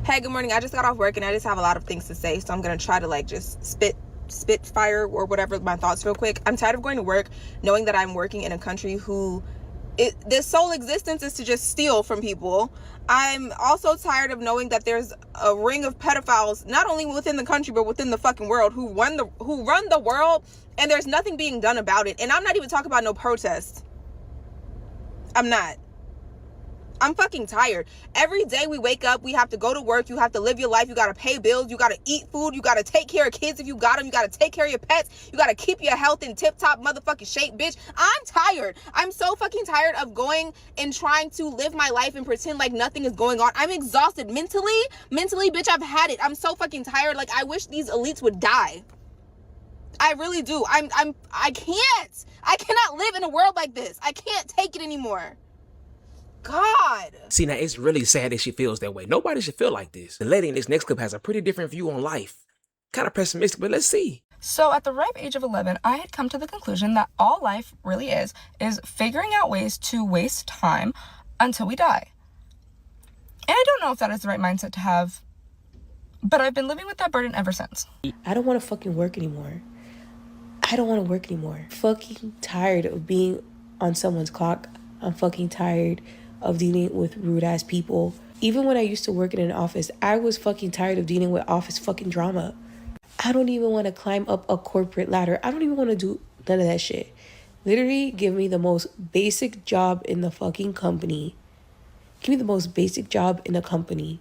Hey, good morning. I just got off work and I just have a lot of things to say, so I'm gonna try to like just spit fire or whatever my thoughts real quick. I'm tired of going to work knowing that I'm working in a country who their sole existence is to just steal from people. I'm also tired of knowing that there's a ring of pedophiles not only within the country but within the fucking world who run the world, and there's nothing being done about it. And I'm not even talking about no protest. I'm not. I'm fucking tired. Every day we wake up, we have to go to work. You have to live your life. You got to pay bills. You got to eat food. You got to take care of kids if you got them. You got to take care of your pets. You got to keep your health in tip-top motherfucking shape, bitch. I'm tired. I'm so fucking tired of going and trying to live my life and pretend like nothing is going on. I'm exhausted mentally, bitch. I've had it. I'm so fucking tired. Like, I wish these elites would die. I really do. I can't. I cannot live in a world like this. I can't take it anymore. God. See, now it's really sad that she feels that way. Nobody should feel like this. The lady in this next clip has a pretty different view on life. Kind of pessimistic, but let's see. So at the ripe age of 11, I had come to the conclusion that all life really is figuring out ways to waste time until we die. And I don't know if that is the right mindset to have, but I've been living with that burden ever since. I don't want to fucking work anymore. I don't want to work anymore. Fucking tired of being on someone's clock. I'm fucking tired of dealing with rude ass people. Even when I used to work in an office, I was fucking tired of dealing with office fucking drama. I don't even want to climb up a corporate ladder. I don't even want to do none of that shit. Literally, give me the most basic job in the fucking company. Give me the most basic job in the company.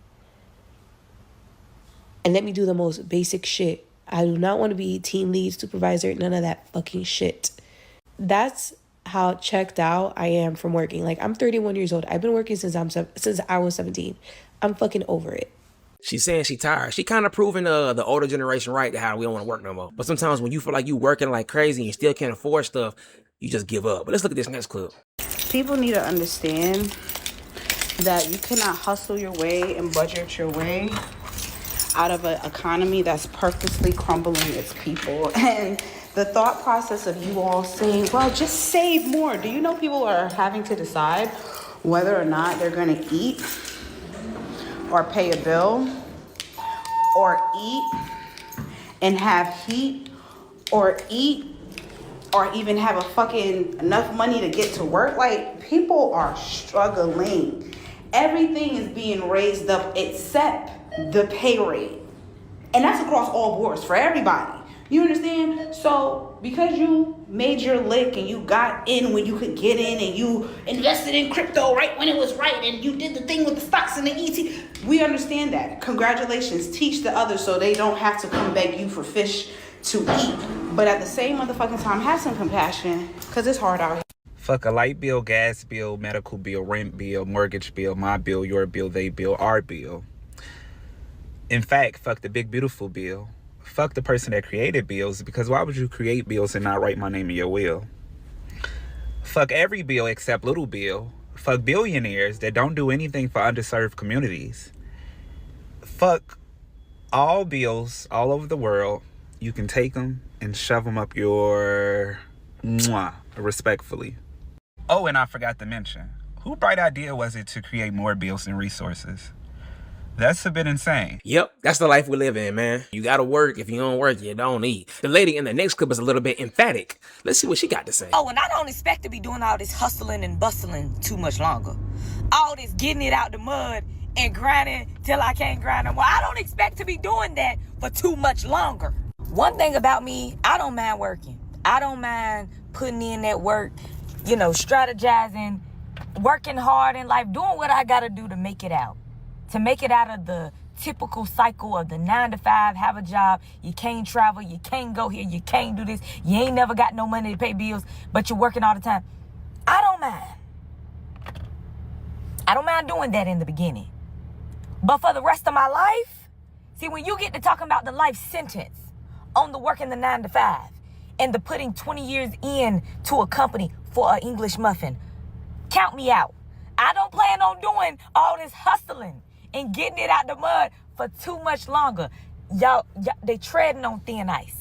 And let me do the most basic shit. I do not want to be team lead, supervisor, none of that fucking shit. That's how checked out I am from working. Like, I'm 31 years old. I've been working since I was 17. I'm fucking over it. She's saying she tired. She kind of proving the older generation right to how we don't want to work no more. But sometimes when you feel like you working like crazy and you still can't afford stuff, you just give up. But let's look at this next clip. People need to understand that you cannot hustle your way and budget your way out of an economy that's purposely crumbling its people. And the thought process of you all saying, well, just save more. Do you know people are having to decide whether or not they're going to eat or pay a bill or eat and have heat or eat or even have a fucking enough money to get to work? Like, people are struggling. Everything is being raised up except the pay rate. And that's across all boards for everybody. You understand? So because you made your lick and you got in when you could get in and you invested in crypto right when it was right and you did the thing with the stocks and the ET, we understand that. Congratulations. Teach the others so they don't have to come beg you for fish to eat. But at the same motherfucking time, have some compassion, because it's hard out here. Fuck a light bill, gas bill, medical bill, rent bill, mortgage bill, my bill, your bill, they bill, our bill. In fact, fuck the big beautiful bill. Fuck the person that created bills, because why would you create bills and not write my name in your will? Fuck every bill except Little Bill. Fuck billionaires that don't do anything for underserved communities. Fuck all bills all over the world. You can take them and shove them up your respectfully. Oh, and I forgot to mention, whose bright idea was it to create more bills and resources? That's a bit insane. Yep, that's the life we live in, man. You gotta work. If you don't work, you don't eat. The lady in the next clip is a little bit emphatic. Let's see what she got to say. Oh, and I don't expect to be doing all this hustling and bustling too much longer. All this getting it out the mud and grinding till I can't grind no more. I don't expect to be doing that for too much longer. One thing about me, I don't mind working. I don't mind putting in that work, strategizing, working hard in life, doing what I gotta do to make it out. To make it out of the typical cycle of the 9 to 5, have a job, you can't travel, you can't go here, you can't do this, you ain't never got no money to pay bills, but you're working all the time. I don't mind. I don't mind doing that in the beginning. But for the rest of my life, see, when you get to talking about the life sentence on the working the 9 to 5 and the putting 20 years in to a company for an English muffin, count me out. I don't plan on doing all this hustling and getting it out the mud for too much longer. Y'all, they treading on thin ice.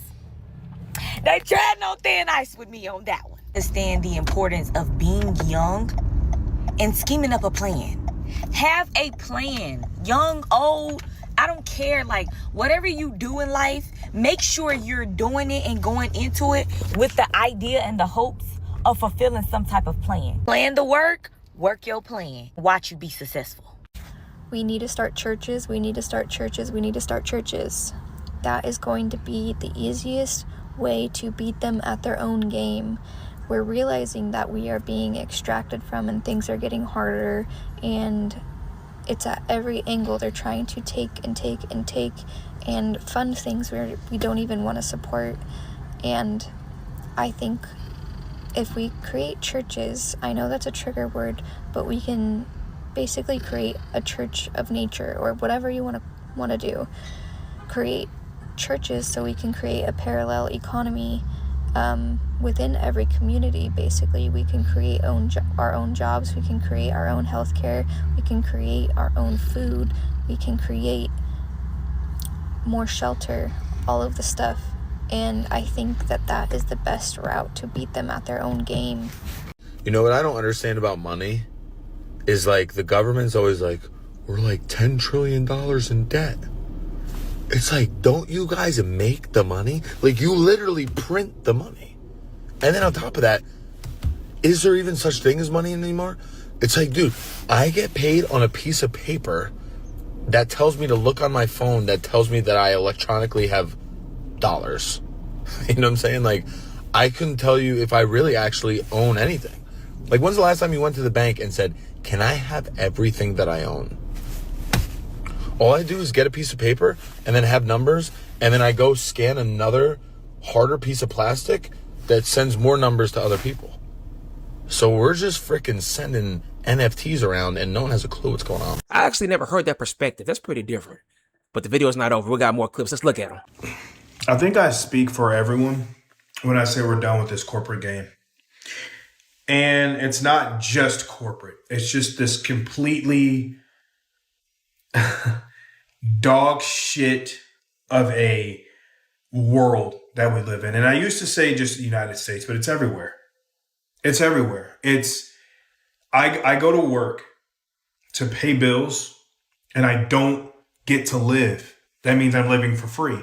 They treading on thin ice with me on that one. Understand the importance of being young and scheming up a plan. Have a plan. Young, old, I don't care. Like, whatever you do in life, make sure you're doing it and going into it with the idea and the hopes of fulfilling some type of plan. Plan the work your plan. Watch you be successful. We need to start churches. We need to start churches. We need to start churches. That is going to be the easiest way to beat them at their own game. We're realizing that we are being extracted from and things are getting harder, and it's at every angle. They're trying to take and take and take and fund things where we don't even want to support. And I think if we create churches, I know that's a trigger word, but we can basically create a church of nature, or whatever you want to do. Create churches so we can create a parallel economy within every community. Basically, we can create our own jobs, we can create our own healthcare, we can create our own food, we can create more shelter, all of the stuff. And I think that is the best route to beat them at their own game. You know what I don't understand about money is, like, the government's always like, we're like $10 trillion in debt. It's like, don't you guys make the money? Like, you literally print the money. And then on top of that, is there even such thing as money anymore? It's like, dude, I get paid on a piece of paper that tells me to look on my phone, that tells me that I electronically have dollars. You know what I'm saying? Like, I couldn't tell you if I really actually own anything. Like, when's the last time you went to the bank and said, can I have everything that I own? All I do is get a piece of paper and then have numbers, and then I go scan another harder piece of plastic that sends more numbers to other people. So we're just freaking sending NFTs around and no one has a clue what's going on. I actually never heard that perspective. That's pretty different. But the video's not over. We got more clips. Let's look at them. I think I speak for everyone when I say we're done with this corporate game. And it's not just corporate. It's just this completely dog shit of a world that we live in. And I used to say just the United States, but it's everywhere. It's everywhere. I go to work to pay bills and I don't get to live. That means I'm living for free.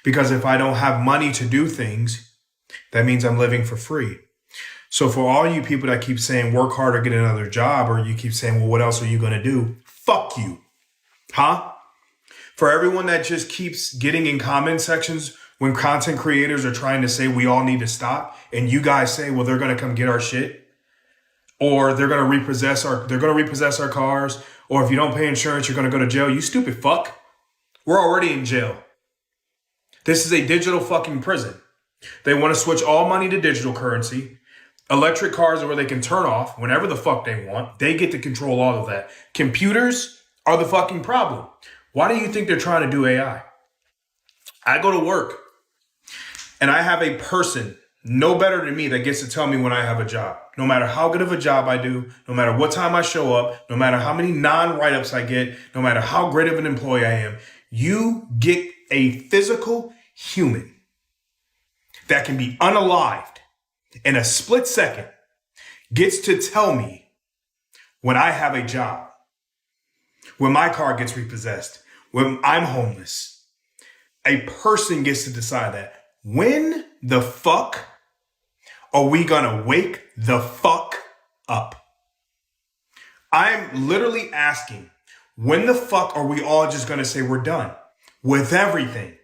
Because if I don't have money to do things, that means I'm living for free. So for all you people that keep saying work hard or get another job, or you keep saying, well, what else are you going to do? Fuck you. Huh? For everyone that just keeps getting in comment sections when content creators are trying to say we all need to stop, and you guys say, well, they're going to come get our shit, or they're going to repossess our cars, or if you don't pay insurance, you're going to go to jail. You stupid fuck. We're already in jail. This is a digital fucking prison. They want to switch all money to digital currency. Electric cars are where they can turn off whenever the fuck they want. They get to control all of that. Computers are the fucking problem. Why do you think they're trying to do AI? I go to work and I have a person no better than me that gets to tell me when I have a job. No matter how good of a job I do, no matter what time I show up, no matter how many non-write-ups I get, no matter how great of an employee I am, you get a physical human that can be unalived in a split second gets to tell me when I have a job, when my car gets repossessed, when I'm homeless. A person gets to decide that. When the fuck are we gonna wake the fuck up? I'm literally asking, when the fuck are we all just gonna say we're done with everything?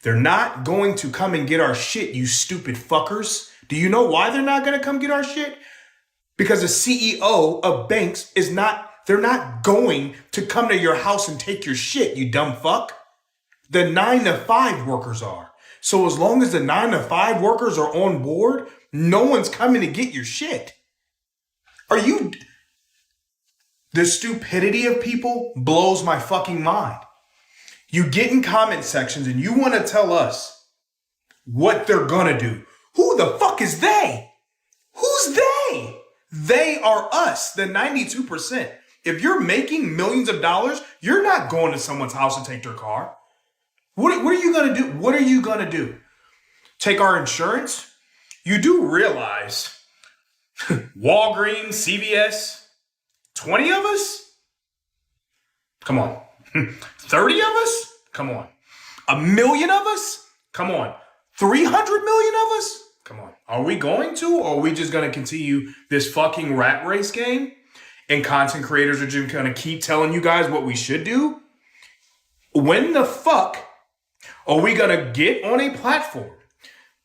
They're not going to come and get our shit, you stupid fuckers. Do you know why they're not going to come get our shit? Because the CEO of banks they're not going to come to your house and take your shit, you dumb fuck. The 9-to-5 workers are. So as long as the 9-to-5 workers are on board, no one's coming to get your shit. The stupidity of people blows my fucking mind. You get in comment sections and you want to tell us what they're going to do. Who the fuck is they? Who's they? They are us, the 92%. If you're making millions of dollars, you're not going to someone's house to take their car. What are you going to do? What are you going to do? Take our insurance? You do realize Walgreens, CVS, 20 of us? Come on. 30 of us? Come on. 1 million of us? Come on. 300 million of us? Come on. Are we going to, or are we just going to continue this fucking rat race game? And content creators are just going to keep telling you guys what we should do? When the fuck are we going to get on a platform?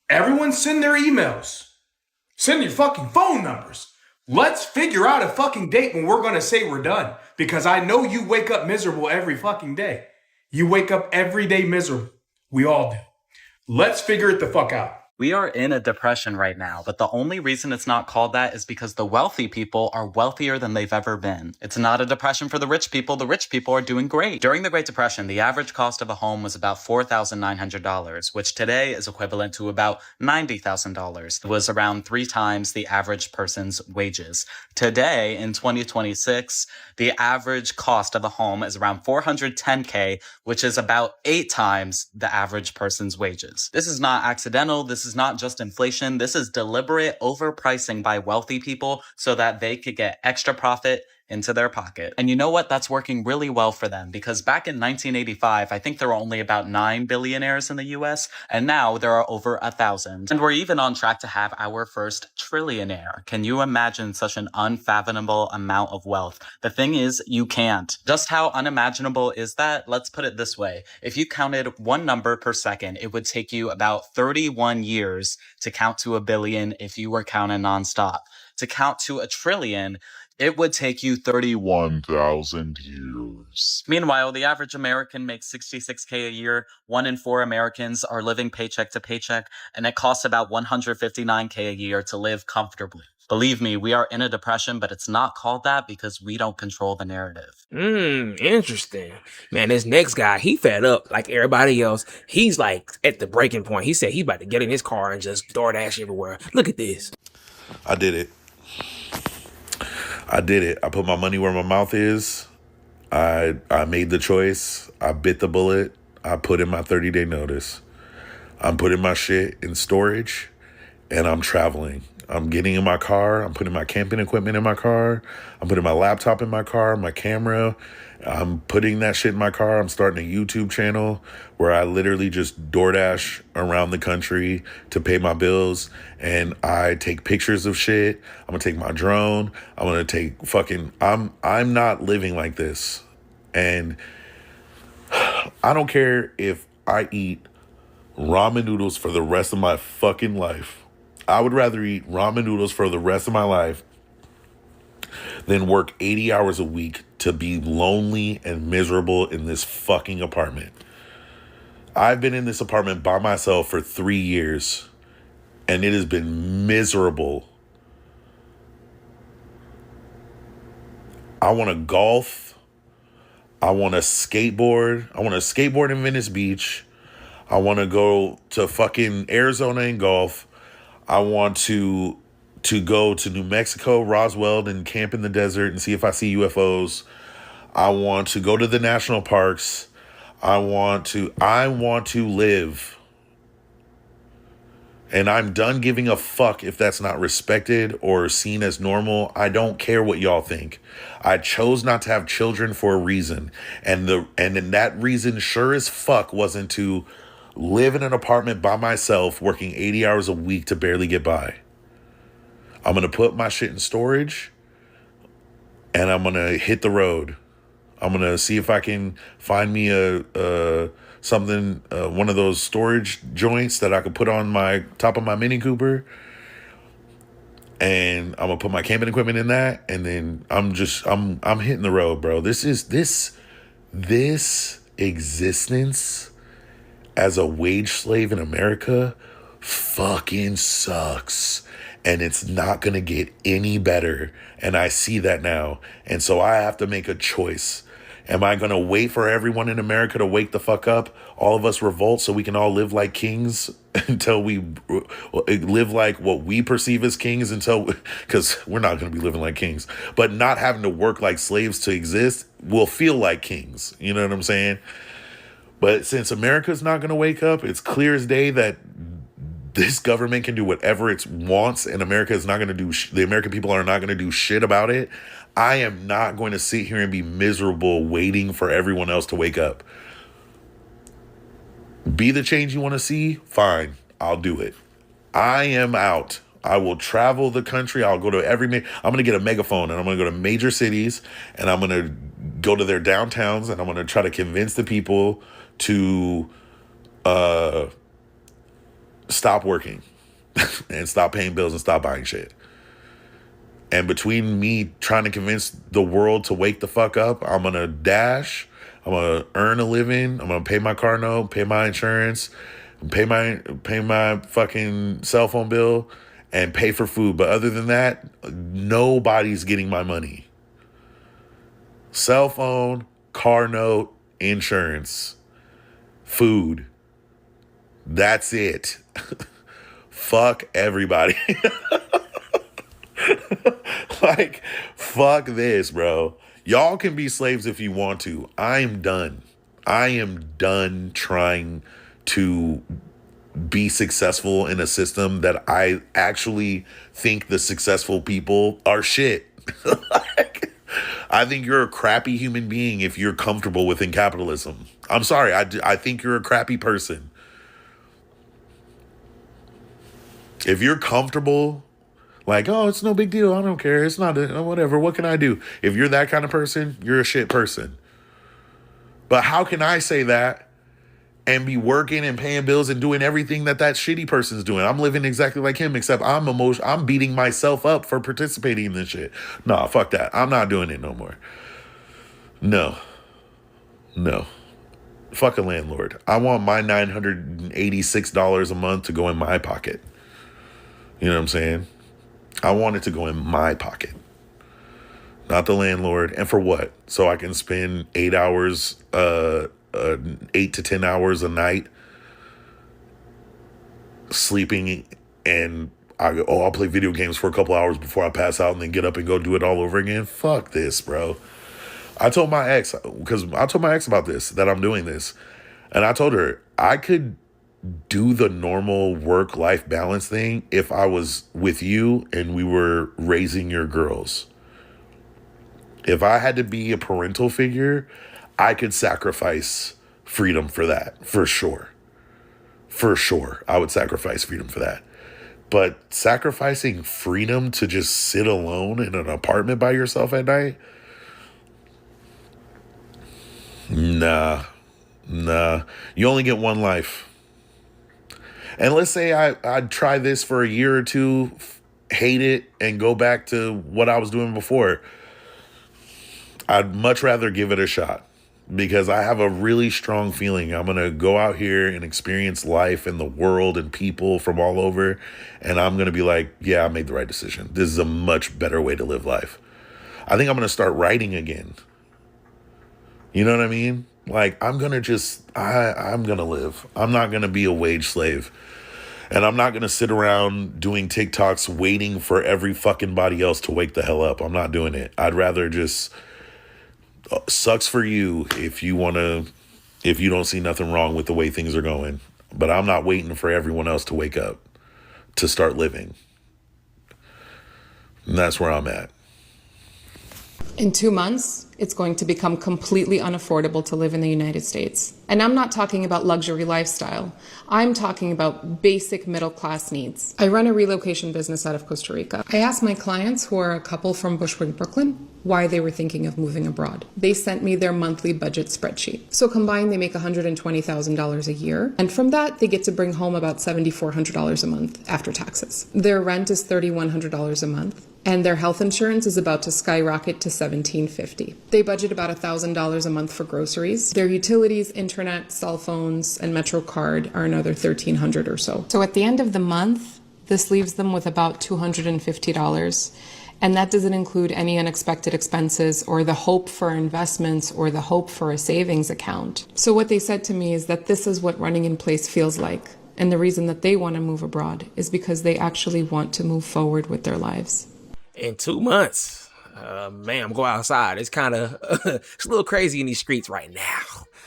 Everyone send their emails. Send your fucking phone numbers. Let's figure out a fucking date when we're going to say we're done. Because I know you wake up miserable every fucking day. You wake up every day miserable. We all do. Let's figure it the fuck out. We are in a depression right now, but the only reason it's not called that is because the wealthy people are wealthier than they've ever been. It's not a depression for the rich people. The rich people are doing great. During the Great Depression, the average cost of a home was about $4,900, which today is equivalent to about $90,000. It was around 3 times the average person's wages. Today, in 2026, the average cost of a home is around $410K, which is about 8 times the average person's wages. This is not accidental. This is not just inflation. This is deliberate overpricing by wealthy people so that they could get extra profit into their pocket. And you know what? That's working really well for them, because back in 1985, I think there were only about 9 billionaires in the US, and now there are over 1,000. And we're even on track to have our first trillionaire. Can you imagine such an unfathomable amount of wealth? The thing is, you can't. Just how unimaginable is that? Let's put it this way. If you counted one number per second, it would take you about 31 years to count to 1 billion if you were counting nonstop. To count to 1 trillion, it would take you 31,000 years. Meanwhile, the average American makes $66K a year. 1 in 4 Americans are living paycheck to paycheck, and it costs about $159K a year to live comfortably. Believe me, we are in a depression, but it's not called that because we don't control the narrative. Interesting. Man, this next guy, he fed up like everybody else. He's like at the breaking point. He said he's about to get in his car and just DoorDash everywhere. Look at this. I did it. I put my money where my mouth is. I made the choice. I bit the bullet. I put in my 30-day notice. I'm putting my shit in storage, and I'm traveling. I'm getting in my car. I'm putting my camping equipment in my car. I'm putting my laptop in my car, my camera. I'm putting that shit in my car. I'm starting a YouTube channel where I literally just DoorDash around the country to pay my bills. And I take pictures of shit. I'm going to take my drone. I'm going to take fucking... I'm not living like this. And I don't care if I eat ramen noodles for the rest of my fucking life. I would rather eat ramen noodles for the rest of my life than work 80 hours a week to be lonely and miserable in this fucking apartment. I've been in this apartment by myself for 3 years, and it has been miserable. I want to golf. I want to skateboard. I want to skateboard in Venice Beach. I want to go to fucking Arizona and golf. I want to go to New Mexico, Roswell, and camp in the desert and see if I see UFOs. I want to go to the national parks. I want to live. And I'm done giving a fuck if that's not respected or seen as normal. I don't care what y'all think. I chose not to have children for a reason. And then that reason sure as fuck wasn't to live in an apartment by myself working 80 hours a week to barely get by. I'm going to put my shit in storage and I'm going to hit the road. I'm going to see if I can find me one of those storage joints that I could put on my top of my Mini Cooper. And I'm going to put my camping equipment in that. And then I'm hitting the road, bro. This existence as a wage slave in America fucking sucks. And it's not going to get any better. And I see that now. And so I have to make a choice. Am I going to wait for everyone in America to wake the fuck up? All of us revolt so we can all live like kings until we live like what we perceive as kings because we're not going to be living like kings. But not having to work like slaves to exist, we'll feel like kings. You know what I'm saying? But since America's not going to wake up, it's clear as day that this government can do whatever it wants, and America is not going to do, the American people are not going to do shit about it. I am not going to sit here and be miserable waiting for everyone else to wake up. Be the change you want to see? Fine, I'll do it. I am out. I will travel the country. I'll go to I'm going to get a megaphone and I'm going to go to major cities and I'm going to go to their downtowns and I'm going to try to convince the people to stop working and stop paying bills and stop buying shit. And between me trying to convince the world to wake the fuck up, I'm going to dash. I'm going to earn a living. I'm going to pay my car note, pay my insurance, pay my fucking cell phone bill, and pay for food. But other than that, nobody's getting my money. Cell phone, car note, insurance, food. That's it. Fuck everybody. Like, fuck this, bro. Y'all can be slaves if you want to. I'm done. I am done trying to be successful in a system that I actually think the successful people are shit. Like, I think you're a crappy human being if you're comfortable within capitalism. I'm sorry. I think you're a crappy person. If you're comfortable, like, oh, it's no big deal, I don't care, it's not whatever, what can I do? If you're that kind of person, you're a shit person. But how can I say that and be working and paying bills and doing everything that shitty person's doing? I'm living exactly like him, except I'm beating myself up for participating in this shit. Nah, fuck that. I'm not doing it no more. No. Fuck a landlord. I want my $986 a month to go in my pocket. You know what I'm saying? I want it to go in my pocket, not the landlord. And for what? So I can spend 8 to 10 hours a night sleeping, and I'll play video games for a couple hours before I pass out and then get up and go do it all over again. Fuck this, bro. I told my ex about this, that I'm doing this. And I told her I could do the normal work-life balance thing if I was with you and we were raising your girls. If I had to be a parental figure, I could sacrifice freedom for that, for sure. For sure, I would sacrifice freedom for that. But sacrificing freedom to just sit alone in an apartment by yourself at night? Nah. You only get one life. And let's say I'd try this for a year or two, hate it, and go back to what I was doing before. I'd much rather give it a shot because I have a really strong feeling I'm going to go out here and experience life and the world and people from all over. And I'm going to be like, yeah, I made the right decision. This is a much better way to live life. I think I'm going to start writing again. You know what I mean? Like, I'm going to live. I'm not going to be a wage slave. And I'm not going to sit around doing TikToks waiting for every fucking body else to wake the hell up. I'm not doing it. I'd rather just, sucks for you if you don't see nothing wrong with the way things are going. But I'm not waiting for everyone else to wake up to start living. And that's where I'm at. In 2 months, it's going to become completely unaffordable to live in the United States. And I'm not talking about luxury lifestyle. I'm talking about basic middle-class needs. I run a relocation business out of Costa Rica. I asked my clients, who are a couple from Bushwick, Brooklyn, why they were thinking of moving abroad. They sent me their monthly budget spreadsheet. So combined, they make $120,000 a year. And from that, they get to bring home about $7,400 a month after taxes. Their rent is $3,100 a month. And their health insurance is about to skyrocket to $1,750. They budget about $1,000 a month for groceries. Their utilities, internet, cell phones, and MetroCard are another $1,300 or so. So at the end of the month, this leaves them with about $250. And that doesn't include any unexpected expenses or the hope for investments or the hope for a savings account. So what they said to me is that this is what running in place feels like. And the reason that they want to move abroad is because they actually want to move forward with their lives. In 2 months, man, go outside. It's kind of, it's a little crazy in these streets right now.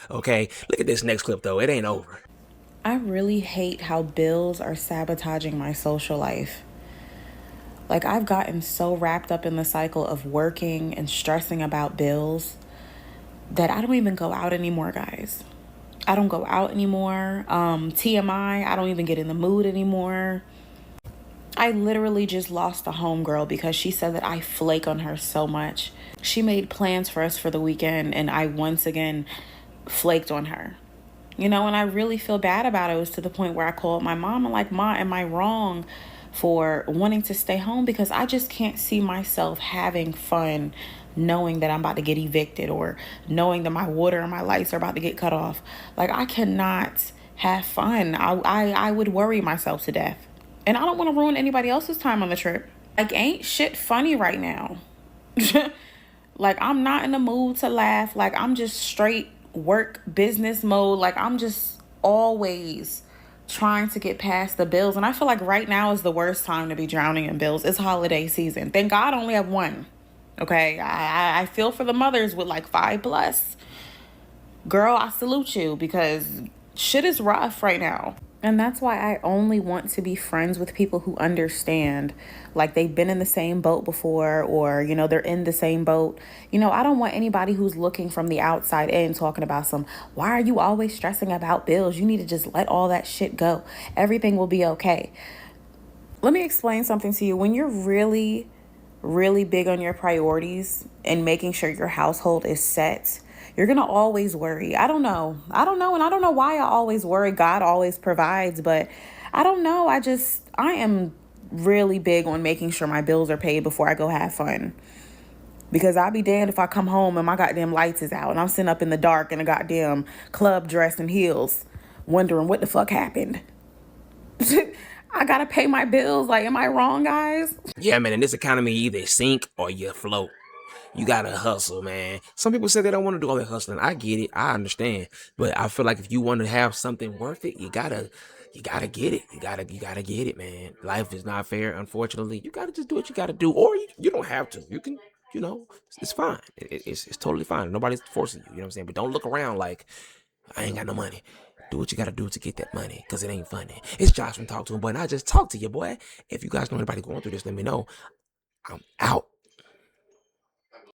Okay, look at this next clip though. It ain't over. I really hate how bills are sabotaging my social life. Like, I've gotten so wrapped up in the cycle of working and stressing about bills that I don't even go out anymore, guys. I don't go out anymore. TMI, I don't even get in the mood anymore. I literally just lost a homegirl because she said that I flake on her so much. She made plans for us for the weekend and I once again flaked on her. And I really feel bad about it. It was to the point where I called my mom and like, Ma, am I wrong for wanting to stay home? Because I just can't see myself having fun knowing that I'm about to get evicted or knowing that my water and my lights are about to get cut off. Like, I cannot have fun. I would worry myself to death. And I don't want to ruin anybody else's time on the trip. Like, ain't shit funny right now. Like, I'm not in the mood to laugh. Like, I'm just straight work business mode. Like, I'm just always trying to get past the bills. And I feel like right now is the worst time to be drowning in bills. It's holiday season. Thank God I only have one. Okay, I feel for the mothers with like 5+. Girl, I salute you because shit is rough right now. And that's why I only want to be friends with people who understand, like they've been in the same boat before or, they're in the same boat. I don't want anybody who's looking from the outside in talking about why are you always stressing about bills? You need to just let all that shit go. Everything will be okay. Let me explain something to you. When you're really, really big on your priorities and making sure your household is set, you're going to always worry. I don't know. And I don't know why I always worry. God always provides, but I don't know. I am really big on making sure my bills are paid before I go have fun. Because I'll be damned if I come home and my goddamn lights is out and I'm sitting up in the dark in a goddamn club dress and heels wondering what the fuck happened. I gotta pay my bills. Like, am I wrong, guys? Yeah, man, in this economy, you either sink or you float. You gotta hustle, man. Some people say they don't want to do all that hustling. I get it. I understand. But I feel like if you want to have something worth it, you gotta get it. You gotta get it, man. Life is not fair, unfortunately. You gotta just do what you gotta do. Or you don't have to. You can, it's fine. It's totally fine. Nobody's forcing you, you know what I'm saying? But don't look around like, I ain't got no money. Do what you gotta do to get that money, because it ain't funny. It's Josh from Talk to Him, boy, and I just talked to you, boy. If you guys know anybody going through this, let me know. I'm out.